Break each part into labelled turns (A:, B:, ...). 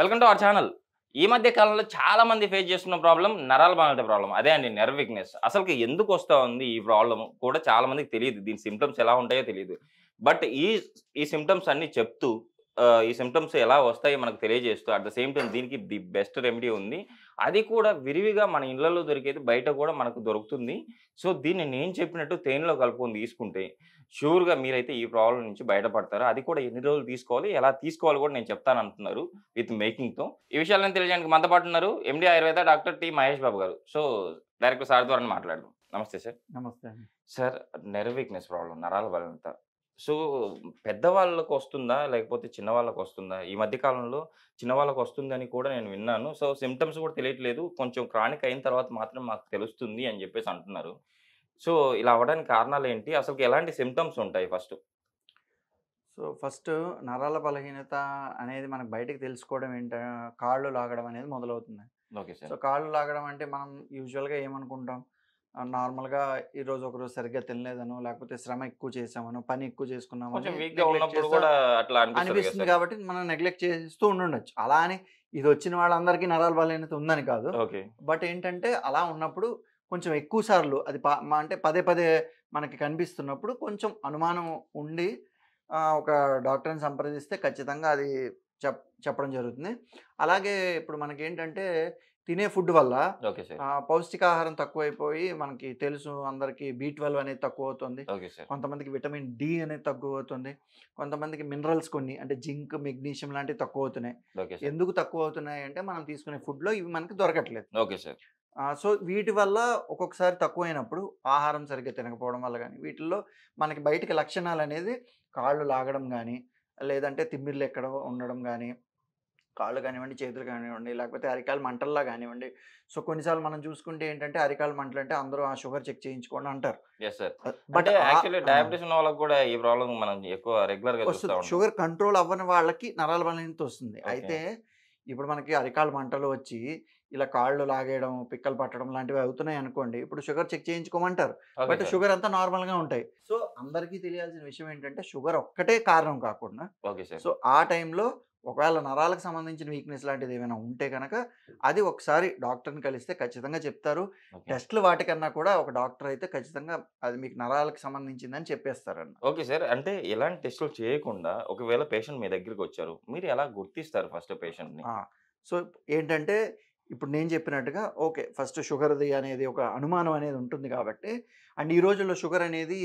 A: Welcome to our channel. ఈ మధ్య కాలంలో చాలా మంది ఫేస్ చేస్తున్న ప్రాబ్లం నరాల బలహీనత ప్రాబ్లం. అదే అండి నెర్వ్ వీక్‌నెస్. అసలుకి ఎందుకు వస్తా ఉంది ఈ ప్రాబ్లమ్ కూడా చాలా మందికి తెలీదు. దీని సింప్టమ్స్ ఎలా ఉంటాయో తెలీదు. బట్ ఈ సింప్టమ్స్ అన్నీ చెప్తూ ఈ సింప్టమ్స్ ఎలా వస్తాయో మనకు తెలియజేస్తూ అట్ ద సేమ్ టైమ్ దీనికి ది బెస్ట్ రెమెడీ ఉంది. అది కూడా విరివిగా మన ఇళ్లలో దొరికేది బయట కూడా మనకు దొరుకుతుంది. సో దీన్ని నేను చెప్పినట్టు తేనెలో కలుపుకొని తీసుకుంటే ష్యూర్‌గా మీరైతే ఈ ప్రాబ్లమ్ నుంచి బయటపడతారు. అది కూడా ఎన్ని రోజులు తీసుకోవాలి, ఎలా తీసుకోవాలో కూడా నేను చెప్తానంటున్నారు విత్ మేకింగ్‌తో. ఈ విషయాలను తెలియజేయడానికి మనతో పాటు ఉన్నారు MD Ayurveda doctor T. Mahesh Babu గారు. సో డైరెక్ట్ సార్ ద్వారానే మాట్లాడదాం. నమస్తే సార్.
B: నమస్తే అండి.
A: సార్ నెర్వ్ వీక్‌నెస్ ప్రాబ్లమ్ నరాల బలహీనత. సో పెద్దవాళ్ళకి వస్తుందా? లేకపోతే చిన్నవాళ్ళకి వస్తుందా? ఈ మధ్య కాలంలో చిన్నవాళ్ళకి వస్తుందని కూడా నేను విన్నాను. సో సింప్టమ్స్ కూడా తెలియట్లేదు. కొంచెం క్రానిక్ అయిన తర్వాత మాత్రం మాకు తెలుస్తుంది అని చెప్పేసి అంటున్నారు. సో ఇలా అవ్వడానికి కారణాలేంటి? అసలుకి ఎలాంటి సింప్టమ్స్ ఉంటాయి ఫస్ట్?
B: సో ఫస్ట్ నరాల బలహీనత అనేది మనకు బయటకి తెలుసుకోవడం కాళ్ళు లాగడం అనేది మొదలవుతుంది.
A: Okay sir.
B: సో కాళ్ళు లాగడం అంటే మనం యూజువల్‌గా ఏమనుకుంటాం, నార్మల్‌గా ఈరోజు ఒకరోజు సరిగ్గా తినలేదనో, లేకపోతే శ్రమ ఎక్కువ చేశామనో, పని ఎక్కువ చేసుకున్నామని
A: కొంచెం వీక్‌గా
B: నెగ్లెక్ట్
A: ఉన్నప్పుడు
B: చేస్తా
A: కూడా అట్లా అనిపిస్తది కదా
B: అనిపిస్తుంది
A: సార్.
B: కాబట్టి మనం నెగ్లెక్ట్ చేస్తూ ఉండుండొచ్చు. అలా అని ఇది వచ్చిన వాళ్ళందరికీ నరాల బలహీనత ఉందని కాదు.
A: ఓకే.
B: బట్ ఏంటంటే అలా ఉన్నప్పుడు కొంచెం ఎక్కువ సార్లు అది అంటే పదే పదే మనకి కనిపిస్తున్నప్పుడు కొంచెం అనుమానం ఉండి ఒక డాక్టర్‌ని సంప్రదిస్తే ఖచ్చితంగా అది చెప్పడం జరుగుతుంది. అలాగే ఇప్పుడు మనకేంటంటే తినే ఫుడ్ వల్ల
A: ఓకే సార్.
B: పౌష్టికాహారం తక్కువైపోయి మనకి తెలుసు అందరికీ B12 అనేది తక్కువవుతుంది.
A: Okay sir.
B: కొంతమందికి విటమిన్ డి అనేది తక్కువవుతుంది. కొంతమందికి మినరల్స్ కొన్ని అంటే జింక్, మెగ్నీషియం లాంటివి తక్కువవుతున్నాయి.
A: Okay sir.
B: ఎందుకు తక్కువవుతున్నాయి అంటే మనం తీసుకునే ఫుడ్‌లో ఇవి మనకి దొరకట్లేదు.
A: Okay sir.
B: సో వీటి వల్ల ఒక్కొక్కసారి తక్కువైనప్పుడు ఆహారం సరిగ్గా తినకపోవడం వల్ల గానీ, వీటిల్లో మనకి బయటికి లక్షణాలనేది కాళ్ళు లాగడం గానీ, లేదంటే తిమ్మిర్లు ఎక్కడం ఉండడం గానీ, కాళ్ళు కానివ్వండి, చేతులు కానివ్వండి, లేకపోతే అరికాలు మంటల్లా గానివ్వండి. సో కొన్నిసార్లు మనం చూసుకుంటే ఏంటంటే అరికాలు మంటలంటే అందరూ షుగర్ చెక్ చేయించుకోండి అంటారు.
A: Yes sir.
B: బట్
A: అంటే యాక్చువల్లీ డయాబెటిస్ ఉన్న వాళ్ళకి కూడా ఈ ప్రాబ్లమ్ మనం ఎక్కువ రెగ్యులర్‌గా చూస్తా
B: వస్తది.
A: ఉంటాం.
B: షుగర్ కంట్రోల్ అవ్వని వాళ్ళకి నరాల బలహీనత వస్తుంది.
A: ఓకే.
B: అయితే ఇప్పుడు మనకి అరికాలు మంటలు వచ్చి, ఇలా కాళ్ళు లాగేయడం, పిక్కలు పట్టడం లాంటివి అవుతున్నాయనుకోండి. ఇప్పుడు షుగర్ చెక్ చేయించుకోమంటారు.
A: Okay
B: but
A: sir.
B: షుగర్ అంతా నార్మల్‌గా ఉంటాయి. సో అందరికీ తెలియాల్సిన విషయం ఏంటంటే షుగర్ ఒక్కటే కారణం కాకుండా,
A: ఓకే సార్.
B: సో ఆ టైంలో ఒకవేళ నరాలకు సంబంధించిన వీక్‌నెస్ లాంటిది ఏమైనా ఉంటే గనక, అది ఒకసారి డాక్టర్‌ని కలిస్తే ఖచ్చితంగా చెప్తారు.
A: ఓకే.
B: టెస్ట్‌లు వాటికన్నా కూడా ఒక డాక్టర్ అయితే ఖచ్చితంగా అది మీకు నరాలకు సంబంధించిందని చెప్పేస్తారన్న.
A: Okay sir. అంటే ఎలాంటి టెస్టులు చేయకుండా ఒకవేళ పేషెంట్ మీ దగ్గరికొచ్చారు. మీరు ఎలా గుర్తిస్తారు ఫస్ట్ పేషెంట్‌ని?
B: సో ఏంటంటే ఇప్పుడు నేను చెప్పినట్టుగా ఓకే. ఫస్ట్ షుగర్‌ది అనేది ఒక అనుమానం అనేది ఉంటుంది కాబట్టి, అండ్ ఈ రోజుల్లో షుగర్ అనేది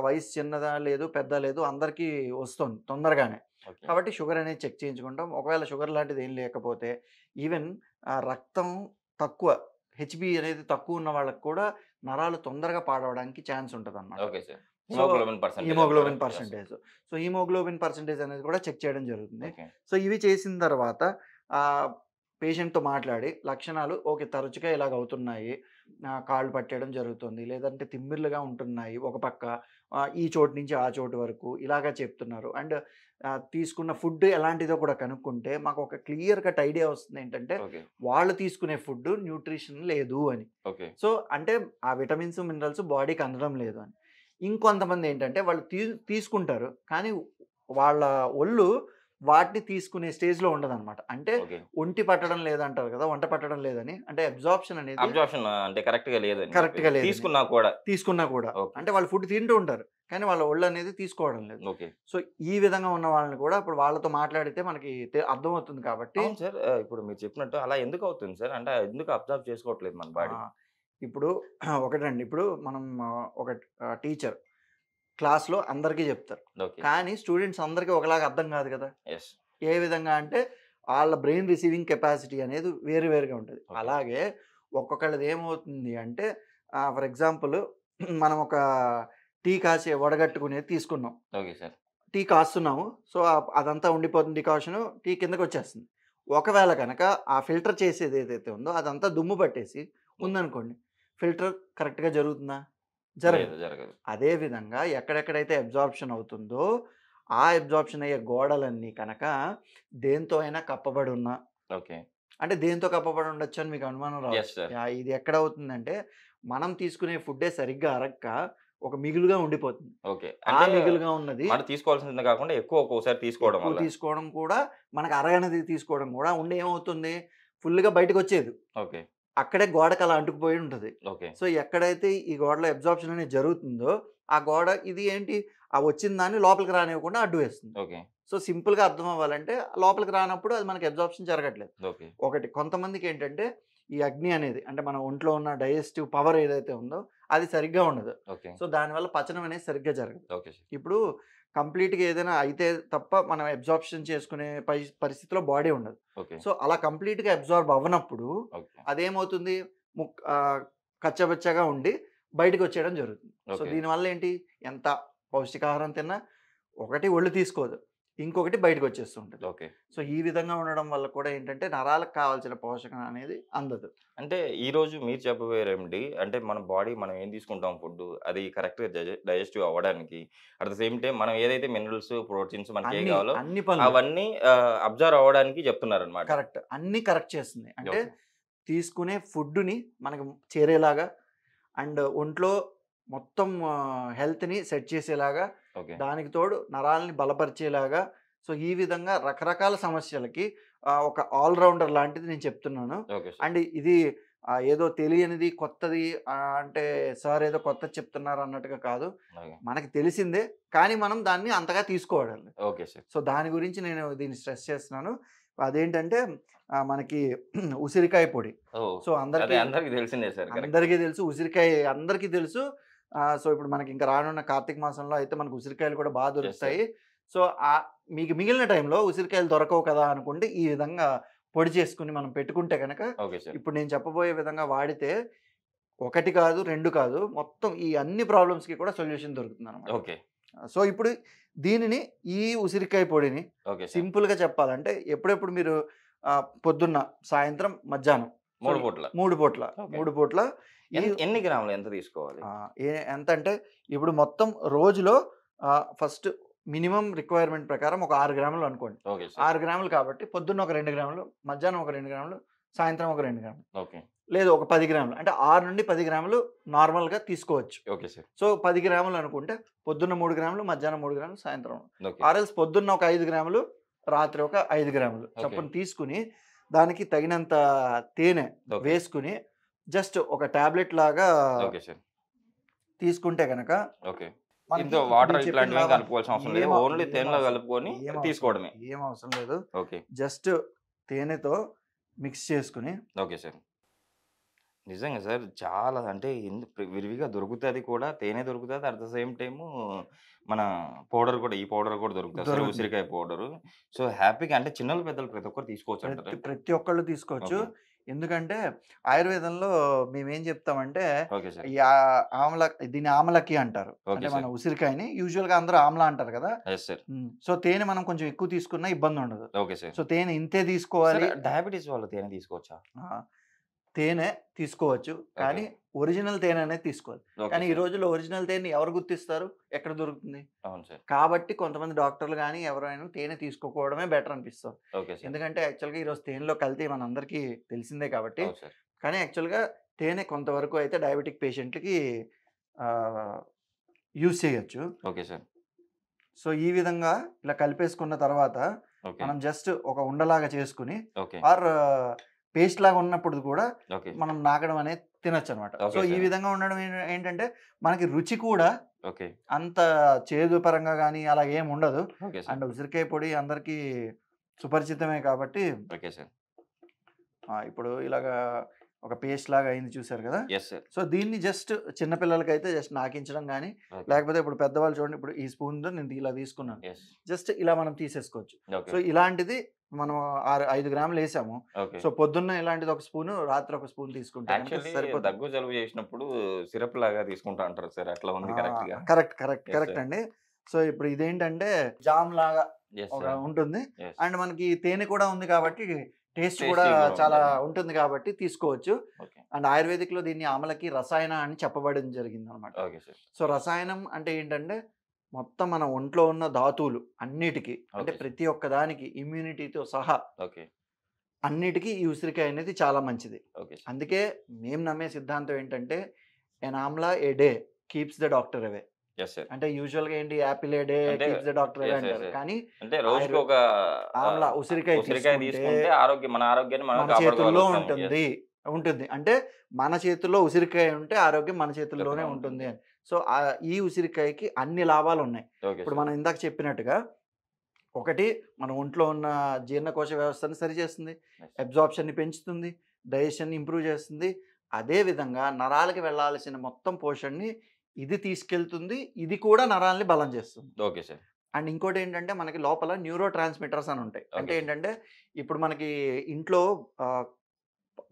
B: వయసు చిన్నదా లేదు, పెద్దా లేదు అందరికీ వస్తుంది తొందరగానే.
A: ఓకే.
B: కాబట్టి షుగర్ అనేది చెక్ చేయించుకుంటాం. ఒకవేళ షుగర్ లాంటిది ఏం లేకపోతే ఈవెన్ రక్తం తక్కువ హెచ్‌బీ అనేది తక్కువ ఉన్న వాళ్ళకి కూడా నరాలు తొందరగా పాడవడానికి ఛాన్స్ ఉంటదన్నమాట.
A: Okay sir.
B: So
A: haemoglobin percentage
B: haemoglobin
A: అంటారా? Yes.
B: Percentage. So haemoglobin percentage అనేది కూడా చెక్ చేయడం జరుగుతుంది.
A: ఓకే.
B: సో ఇవి చేసిన తర్వాత పేషెంట్‌తో మాట్లాడి లక్షణాలు ఓకే. తరచుగా ఇలాగ అవుతున్నాయి. కాళ్ళు పట్టేయడం జరుగుతుంది. లేదంటే తిమ్మిర్లుగా ఉంటున్నాయి. ఒక పక్క ఈ చోటు నుంచి ఆ చోటు వరకు ఇలాగ చెప్తున్నారు. అండ్ తీసుకున్న ఫుడ్ ఎలాంటిదో కూడా కనుక్కుంటే మాకు ఒక క్లియర్ కట్ ఐడియా వస్తుంది ఏంటంటే,
A: ఓకే.
B: వాళ్ళు తీసుకునే ఫుడ్ న్యూట్రిషన్ లేదు అని.
A: ఓకే.
B: సో అంటే ఆ విటమిన్స్, మినరల్స్ బాడీకి అందడం లేదు అని. ఇంకొంతమంది ఏంటంటే వాళ్ళు తీసుకుంటారు. కానీ వాళ్ళ ఒళ్ళు వాటిని తీసుకునే స్టేజ్‌లో ఉండదనమాట. అంటే
A: ఓకే.
B: ఒంటి పట్టడం లేదంటారు కదా! వంట పట్టడం లేదని. అంటే అబ్జార్ప్షన్ అనేది
A: అబ్జార్ప్షన్ అంటే కరెక్ట్‌గా లేదని
B: కరెక్ట్‌గా
A: చెప్పేసి.
B: లేదని.
A: తీసుకున్నా కూడా.
B: తీసుకున్నా కూడా.
A: ఓకే.
B: అంటే వాళ్ళు ఫుడ్ తింటూ ఉంటారు. కానీ వాళ్ళ ఒళ్ళనేది తీసుకోవడం లేదు.
A: ఓకే.
B: సో ఈ విధంగా ఉన్న వాళ్ళని కూడా ఇప్పుడు వాళ్ళతో మాట్లాడితే మనకి అర్థమవుతుంది కాబట్టి
A: అవును సార్. ఇప్పుడు మీరు చెప్పినట్టు అలా ఎందుకు అవుతుంది సార్? అంటే ఎందుకు అబ్జర్వ్ చేసుకోవట్లేదు మన బాడీ?
B: ఇప్పుడు ఒకటండి. ఇప్పుడు మనం ఒక టీచర్ క్లాస్‌లో అందరికీ చెప్తారు.
A: ఓకే.
B: కానీ స్టూడెంట్స్ అందరికీ ఒకలాగా అర్థం కాదు కదా!
A: యెస్.
B: ఏ విధంగా అంటే ఆళ్ళ బ్రెయిన్ రిసీవింగ్ కెపాసిటీ అనేది వేరు వేరుగా ఉంటది.
A: ఓకే.
B: అలాగే ఒక్కొక్కళ్ళది ఏమవుతుంది అంటే ఫర్ ఎగ్జాంపుల్ మనం ఒక టీ కాసి వడగట్టుకునేది తీసుకున్నాం.
A: Okay sir.
B: టీ కాస్తున్నాము. సో అదంతా ఉండిపోతుంది డికాషను. టీ కిందకొచ్చేస్తుంది. ఒకవేళ గనక ఆ ఫిల్టర్ చేసేది ఏదైతే ఉందో అదంతా దుమ్ము పట్టేసి ఉందనుకోండి. ఫిల్టర్ కరెక్ట్‌గా జరుగుతుందా? జరగదు.
A: లేదు జరగదు.
B: అదే విధంగా ఎక్కడెక్కడైతే అబ్జార్ప్షన్ అవుతుందో, ఆ అబ్జార్ప్షన్ అయ్యే గోడలన్నీ కనుక దేనితో అయినా కప్పబడి ఉన్నా,
A: ఓకే.
B: అంటే దేనితో కప్పబడి ఉండొచ్చు అని మీకు అనుమానం
A: యెస్
B: రావచ్చు.
A: సార్.
B: ఇది ఎక్కడవుతుందంటే, మనం తీసుకునే ఫుడ్డే సరిగ్గా అరక్క ఒక మిగులుగా ఉండిపోతుంది.
A: ఓకే.
B: ఆ
A: అంటే
B: మిగులుగా ఉన్నది
A: మనం తీసుకోవాల్సింది కాకుండా ఎక్కువ ఒక్కోసారి తీసుకోవడం
B: ఎక్కువ
A: వల్ల.
B: తీసుకోవడం కూడా, మనకు అరగనిది తీసుకోవడం కూడా ఉండి ఏమవుతుంది, ఫుల్‌గా బయటకొచ్చేది.
A: ఓకే.
B: అక్కడే గోడకి అలా అంటుకుపోయి ఉంటది.
A: ఓకే.
B: సో, ఎక్కడైతే ఈ గోడలో అబ్జార్ప్షన్ అనేది జరుగుతుందో, ఆ గోడ ఇది ఏంటి, ఆ వచ్చిన దాన్ని లోపలికి రానివ్వకుండా అడ్డు వేస్తుంది.
A: ఓకే.
B: సో, సింపుల్‌గా అర్థం అవ్వాలంటే లోపలికి రానప్పుడు అది మనకి అబ్జార్ప్షన్ జరగట్లేదు.
A: ఓకే.
B: ఒకటి కొంతమందికేంటంటే, ఈ అగ్ని అనేది అంటే మన ఒంట్లో ఉన్న డైజెస్టివ్ పవర్ ఏదైతే ఉందో, అది సరిగ్గా ఉండదు.
A: ఓకే.
B: సో, దానివల్ల పచనం అనేది సరిగ్గా జరగదు.
A: Okay sir.
B: ఇప్పుడు కంప్లీట్‌గా ఏదైనా అయితే తప్ప మనం అబ్జార్ప్షన్ చేసుకునే పరిస్థితిలో బాడీ ఉండదు.
A: ఓకే.
B: సో, అలా కంప్లీట్‌గా అబ్జార్బ్ అవ్వనప్పుడు
A: ఓకే.
B: అదేమవుతుంది, కచ్చబచ్చగా ఉండి బయటకొచ్చేయడం జరుగుతుంది. So,
A: okay.
B: దీనివల్ల ఏంటి, ఎంత పౌష్టికాహారం తిన్నా ఒకటి ఒళ్ళు తీసుకోదు. ఇంకొకటి బయటకొచ్చేస్తూ ఉంటది.
A: ఓకే.
B: సో, ఈ విధంగా ఉండడం వల్ల కూడా ఏంటంటే నరాలకు కావాల్సిన పోషకం అనేది అందదు.
A: అంటే ఈరోజు మీరు చెప్పబోయే రెమెడీ అంటే మన బాడీ మనం ఏం తీసుకుంటాం ఫుడ్ అది కరెక్ట్‌గా డైజెస్టివ్ అవ్వడానికి అట్ ద సేమ్ టైమ్ మనం ఏదైతే మినరల్స్, ప్రోటీన్స్ మనకి ఏం కావాలో
B: అన్ని పనులు
A: అవన్నీ అబ్జర్వ్ అవ్వడానికి చెప్తున్నారనమాట.
B: కరెక్ట్. అన్నీ కరెక్ట్ చేస్తుంది. అంటే
A: ఓకే.
B: తీసుకునే ఫుడ్‌ని మనకు చేరేలాగా అండ్ ఒంట్లో మొత్తం హెల్త్‌ని సెట్ చేసేలాగా,
A: ఓకే.
B: దానికి తోడు నరాల్ని బలపరిచేలాగా, సో, ఈ విధంగా రకరకాల సమస్యలకి ఒక ఆల్ రౌండర్ లాంటిది నేను చెప్తున్నాను.
A: Okay sir.
B: అండ్ ఇది ఏదో తెలియనిది, కొత్తది అంటే సార్ ఏదో కొత్తది చెప్తున్నారు అన్నట్టుగా కాదు.
A: ఓకే.
B: మనకి తెలిసిందే. కానీ మనం దాన్ని అంతగా తీసుకోవడం.
A: Okay sir.
B: సో, దాని గురించి నేను దీన్ని స్ట్రెస్ చేస్తున్నాను. అదేంటంటే మనకి ఉసిరికాయ పొడి.
A: ఓహ్!
B: సో,
A: అదే అందరికి తెలిసిందే సార్. కరెక్ట్.
B: అందరికీ తెలుసు. ఉసిరికాయ అందరికీ తెలుసు. సో, ఇప్పుడు మనకి ఇంకా రానున్న కార్తీక మాసంలో అయితే మనకు ఉసిరికాయలు కూడా బాగా
A: యెస్ సార్.
B: దొరుకుతాయి. సో, మీకు మిగిలిన టైంలో ఉసిరికాయలు దొరకవు కదా అనుకుంటే ఈ విధంగా పొడి చేసుకొని మనం పెట్టుకుంటే గనక,
A: ఓకే సార్.
B: ఇప్పుడు నేను చెప్పబోయే విధంగా వాడితే 1 కాదు, 2 కాదు, మొత్తం ఈ అన్ని ప్రాబ్లమ్స్‌కి కూడా సొల్యూషన్ దొరుకుతుందనమాట.
A: ఓకే.
B: సో, ఇప్పుడు దీనిని ఈ ఉసిరికాయ పొడిని
A: ఓకే సార్.
B: సింపుల్‌గా చెప్పాలంటే ఎప్పుడెప్పుడు మీరు పొద్దున్న, సాయంత్రం, మధ్యాహ్నం
A: 3 పూట్ల.
B: 3 పూట్ల
A: ఓకే.
B: 3 పూట్ల ఈ
A: ఎన్ని గ్రాములు ఎంత తీసుకోవాలి?
B: ఎంతంటే ఇప్పుడు మొత్తం రోజులో ఫస్ట్ మినిమమ్ రిక్వైర్మెంట్ ప్రకారం ఒక 6 గ్రాములు అనుకోండి.
A: Okay sir.
B: 6 గ్రాములు కాబట్టి పొద్దున్న ఒక 2 గ్రాములు, మధ్యాహ్నం ఒక 2 గ్రాములు, సాయంత్రం ఒక 2 గ్రాములు.
A: ఓకే.
B: లేదు ఒక 10 గ్రాములు. అంటే 6 నుండి 10 గ్రాములు నార్మల్‌గా తీసుకోవచ్చు.
A: Okay sir.
B: సో, 10 గ్రాములు అనుకుంటే పొద్దున్న 3 గ్రాములు, మధ్యాహ్నం 3 గ్రాములు, సాయంత్రం.
A: ఓకే.
B: ఆర్ఎల్స్ పొద్దున్న ఒక 5 గ్రాములు, రాత్రి ఒక 5 గ్రాములు
A: ఓకే.
B: చొప్పున తీసుకుని, దానికి తగినంత తేనె
A: ఓకే.
B: వేసుకుని జస్ట్ ఒక టాబ్లెట్ లాగా
A: ఓకే సార్.
B: తీసుకుంటే గనక
A: ఓకే.
B: మనకి
A: ఇందులో
B: ఇప్పుడు
A: వాటర్
B: నేను చెప్పిన
A: ఇట్లాంటివి ఏం
B: లాభాలు
A: కలుపుకోవాల్సిన అవసరం లేదు.
B: ఏం
A: ఓన్లీ
B: ఏం
A: తేనెలో
B: అవసరం
A: కలుపుకొని
B: ఏం అవసరం
A: తీసుకోవడమే.
B: ఏం అవసరం లేదు.
A: ఓకే.
B: జస్ట్ తేనెతో మిక్స్ చేసుకుని
A: ఓకే సార్. నిజంగా సార్ చాలా అంటే విరివిగా దొరుకుతది కూడా. తేనె దొరుకుతది. అట్ ద సేమ్ టైము మన పౌడర్ కూడా ఈ పౌడర్ కూడా దొరుకుతది సార్.
B: దొరుకుతుంది.
A: ఉసిరికాయ పౌడరు. సో, హ్యాపీగా అంటే చిన్నోళ్ళు, పెద్దలు ప్రతి ఒక్కరు తీసుకోవచ్చు అంటారా?
B: ప్రతి ఒక్కళ్ళు తీసుకోవచ్చు.
A: ఓకే.
B: ఎందుకంటే ఆయుర్వేదంలో మేమేం చెప్తామంటే
A: ఓకే సార్.
B: ఈ దీన్ని ఆమలకి అంటారు.
A: ఓకే
B: అంటే మన
A: సార్.
B: ఉసిరికాయని యూజువల్‌గా అందరూ ఆమ్లా అంటారు కదా!
A: Yes sir.
B: సో, తేనె మనం కొంచెం ఎక్కువ తీసుకున్నా ఇబ్బంది ఉండదు.
A: Okay sir.
B: సో, తేనె ఇంతే
A: సార్
B: తీసుకోవాలి.
A: డయాబెటిస్ వాళ్ళు తేనె తీసుకోవచ్చా?
B: ఆ! తేనె తీసుకోవచ్చు.
A: ఓకే.
B: కానీ ఒరిజినల్ తేనె అనేది తీసుకోవాలి.
A: ఓకే
B: కానీ ఈ
A: సార్.
B: రోజుల్లో ఒరిజినల్ తేనెని ఎవరు గుర్తిస్తారు? ఎక్కడ దొరుకుతుంది?
A: అవును సార్.
B: కాబట్టి కొంతమంది డాక్టర్లు గాని ఎవరైనా తేనె తీసుకోకపోవడమే బెటర్ అనిపిస్తుంది.
A: Okay sir.
B: ఎందుకంటే యాక్చువల్‌గా ఈరోజు తేనెలో కల్తీ మనందరికీ తెలిసిందే కాబట్టి.
A: అవును సార్.
B: కానీ యాక్చువల్‌గా తేనె కొంతవరకు అయితే డయాబెటిక్ పేషెంట్‌లకి ఆహ్, యూజ్ చేయొచ్చు.
A: Okay sir.
B: సో, ఈ విధంగా ఇలా కలిపేసుకున్న తర్వాత
A: ఓకే.
B: మనం జస్ట్ ఒక ఉండలాగా చేసుకొని
A: ఓకే.
B: ఆర్ పేస్ట్ లాగా ఉన్నప్పుడు కూడా
A: ఓకే.
B: మనం నాకడం అనేది తినొచ్చనమాట.
A: ఓకే
B: సో, ఈ
A: సార్.
B: విధంగా ఉండడం ఏంటంటే మనకి రుచి కూడా
A: ఓకే.
B: అంత చేదు పరంగా గానీ అలా ఏమి ఉండదు.
A: Okay sir.
B: అండ్ ఉసిరికాయ పొడి అందరికీ సుపరిచితమే కాబట్టి
A: ఓకే సార్.
B: ఇప్పుడు ఇలాగా ఒక పేస్ట్ లాగా అయింది చూసారు కదా!
A: Yes sir.
B: సో, దీన్ని జస్ట్ చిన్న పిల్లలకైతే జస్ట్ నాకించడం గానీ,
A: ఓకే.
B: లేకపోతే ఇప్పుడు పెద్దవాళ్ళు చూడండి, ఇప్పుడు ఈ స్పూన్‌తో నేను ఇలా తీసుకున్నాను.
A: యెస్.
B: జస్ట్ ఇలా మనం తీసేసుకోవచ్చు.
A: ఓకే.
B: సో, ఇలాంటిది మనం 5 గ్రాములు ఏసాము.
A: ఓకే.
B: సో, పొద్దున్న ఇలాంటిది ఒక స్పూను, రాత్రి ఒక స్పూన్ తీసుకుంటే గనుక
A: యాక్చువల్లీ
B: సరిపోతుంది.
A: దగ్గు, జలుబు చేసినప్పుడు సిరప్ లాగా తీసుకుంటా అంటారు సార్. అట్లా ఉంది కరెక్ట్‌గా.
B: Correct
A: yes sir.
B: అండి. సో, ఇప్పుడు ఇదేంటంటే జామ్ లాగా
A: యెస్
B: ఒక
A: సార్.
B: ఉంటుంది.
A: యెస్.
B: అండ్ మనకి తేనె కూడా ఉంది కాబట్టి టేస్ట్
A: టేస్టీ
B: కూడా
A: కూడా
B: చాలా
A: ఉంటుంది.
B: ఉంటుంది కాబట్టి తీసుకోవచ్చు.
A: ఓకే.
B: అండ్ ఆయుర్వేదిక్‌లో దీన్ని ఆమలకి రసాయన అని చెప్పబడడం జరిగిందనమాట.
A: Okay sir.
B: సో, రసాయనం అంటే ఏంటంటే మొత్తం మన ఒంట్లో ఉన్న ధాతువులు అన్నిటికి, అంటే
A: ఓకే సార్.
B: ప్రతి ఒక్క దానికి ఇమ్యూనిటీతో సహా
A: ఓకే.
B: అన్నిటికి ఈ ఉసిరికాయ అనేది చాలా మంచిది.
A: Okay sir.
B: అందుకే మేము నమ్మే సిద్ధాంతం ఏంటంటే, an amla a day keeps the doctor away.
A: Yes sir.
B: అంటే యూజువల్‌గా ఏంటి యాపిల్ ఏ డే
A: అంటే
B: keeps the doctor away
A: yes. Yes.
B: అంటారు.
A: యెస్.
B: కానీ
A: అంటే రోజుకి ఒక
B: ఆమ్లా ఉసిరికాయ
A: ఉసిరికాయ
B: తీసుకుంటే
A: తీసుకుంటే మన ఆరోగ్యాన్ని మనం
B: మన చేతుల్లో
A: కాపాడుకోగలుగుతాము. యెస్.
B: ఉంటుంది. అంటే మన చేతుల్లో ఉసిరికాయ ఉంటే ఆరోగ్యం మన చేతుల్లోనే
A: చేతుల్లో
B: ఉంటుంది
A: ఉంటుంది.
B: అని. సో, ఈ ఉసిరికాయకి అన్ని లాభాలున్నాయి.
A: ఓకే
B: ఇప్పుడు
A: సార్.
B: మనం ఇందాక చెప్పినట్టుగా ఒకటి మన ఒంట్లో ఉన్న జీర్ణకోశ వ్యవస్థని సరిచేస్తుంది.
A: యెస్.
B: అబ్జార్ప్షన్‌ని పెంచుతుంది. డైజెషన్‌ని ఇంప్రూవ్ చేస్తుంది. అదే విధంగా నరాలకి వెళ్ళాల్సిన మొత్తం పోషణని ఇది తీసుకెళ్తుంది. ఇది కూడా నరాల్ని బలం చేస్తుంది.
A: Okay sir.
B: అండ్ ఇంకోటేంటంటే మనకి లోపల న్యూరో ట్రాన్స్‌మిటర్స్ అని ఉంటాయి. అంటే
A: ఓకే సార్.
B: ఏంటంటే ఇప్పుడు మనకి ఇంట్లో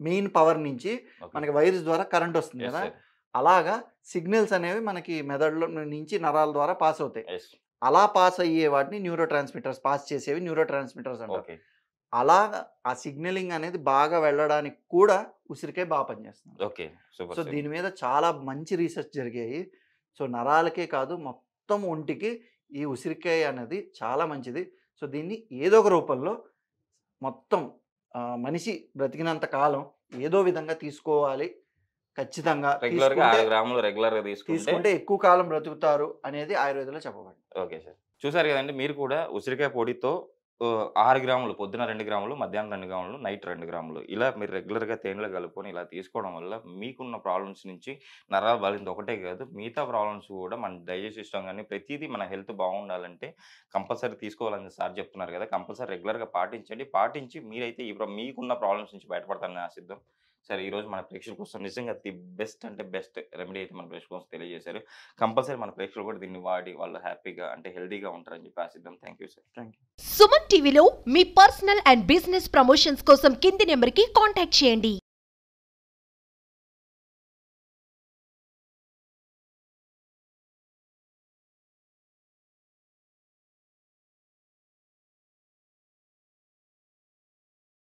B: మెయిన్ పవర్ నుంచి
A: ఓకే.
B: మనకి వైర్స్ ద్వారా కరెంట్ వస్తుంది
A: యెస్
B: కదా!
A: సార్.
B: అలాగా సిగ్నల్స్ అనేవి మనకి మెదడులో నుంచి నరాల ద్వారా పాస్ అవుతాయి.
A: యెస్.
B: అలా పాస్ అయ్యే వాటిని న్యూరో ట్రాన్స్‌మిటర్స్ పాస్ చేసేవి న్యూరో ట్రాన్స్‌మిటర్స్ అంటారు.
A: ఓకే.
B: అలాగా ఆ సిగ్నలింగ్ అనేది బాగా వెళ్ళడానికి కూడా ఉసిరికాయ బాగా పనిచేస్తుంది.
A: ఓకే. Super
B: so,
A: sir.
B: దీని మీద చాలా మంచి రీసెర్చ్ జరిగాయి. సో, నరాలకే కాదు మొత్తం ఒంటికి ఈ ఉసిరికాయ అనేది చాలా మంచిది. సో, దీన్ని ఏదో ఒక రూపంలో మొత్తం మనిషి బ్రతికినంత కాలం ఏదో విధంగా తీసుకోవాలి. ఖచ్చితంగా
A: రెగ్యులర్‌గా 6 గ్రాములు రెగ్యులర్‌గా తీసుకుంటే
B: తీసుకుంటే ఎక్కువ కాలం బ్రతుకుతారు అనేది ఆయుర్వేదంలో చెప్పబడింది.
A: Okay sir. చూసారు కదండీ! మీరు కూడా ఉసిరికాయ పొడితో 6 గ్రాములు పొద్దున 2 గ్రాములు, మధ్యాహ్నం 2 గ్రాములు, నైట్ 2 గ్రాములు ఇలా మీరు రెగ్యులర్‌గా తేనెలో కలుపుకొని ఇలా తీసుకోవడం వల్ల మీకున్న ప్రాబ్లమ్స్ నుంచి నరాల బలం ఒకటే కాదు మిగతా ప్రాబ్లమ్స్ కూడా మన డైజెస్ట్ సిస్టమ్ గాని ప్రతీదీ మన హెల్త్ బాగుండాలంటే కంపల్సరీ తీసుకోవాలని సార్ చెప్తున్నారు కదా! కంపల్సరీ రెగ్యులర్‌గా పాటించండి. పాటించి మీరైతే మీకున్న ప్రాబ్లమ్స్ నుంచి బయటపడతారని ఆశిద్దాం. సరే ఈరోజు మన ప్రేక్షకుల కోసం నిజంగా ది బెస్ట్ అంటే బెస్ట్ రెమెడీ అయితే మన ప్రేక్షకుల కోసం తెలియజేశారు. కంపల్సరీ మన ప్రేక్షకులు కూడా దీన్ని వాడి వాళ్ళు హ్యాపీగా అంటే హెల్తీగా ఉంటారని చెప్పి ఆశిద్దాం. Thank you sir.
B: Thank you.
C: Suman టీవీలో మీ పర్సనల్ అండ్ బిజినెస్ ప్రమోషన్స్ కోసం కింది నెంబర్కి కాంటాక్ట్ చేయండి.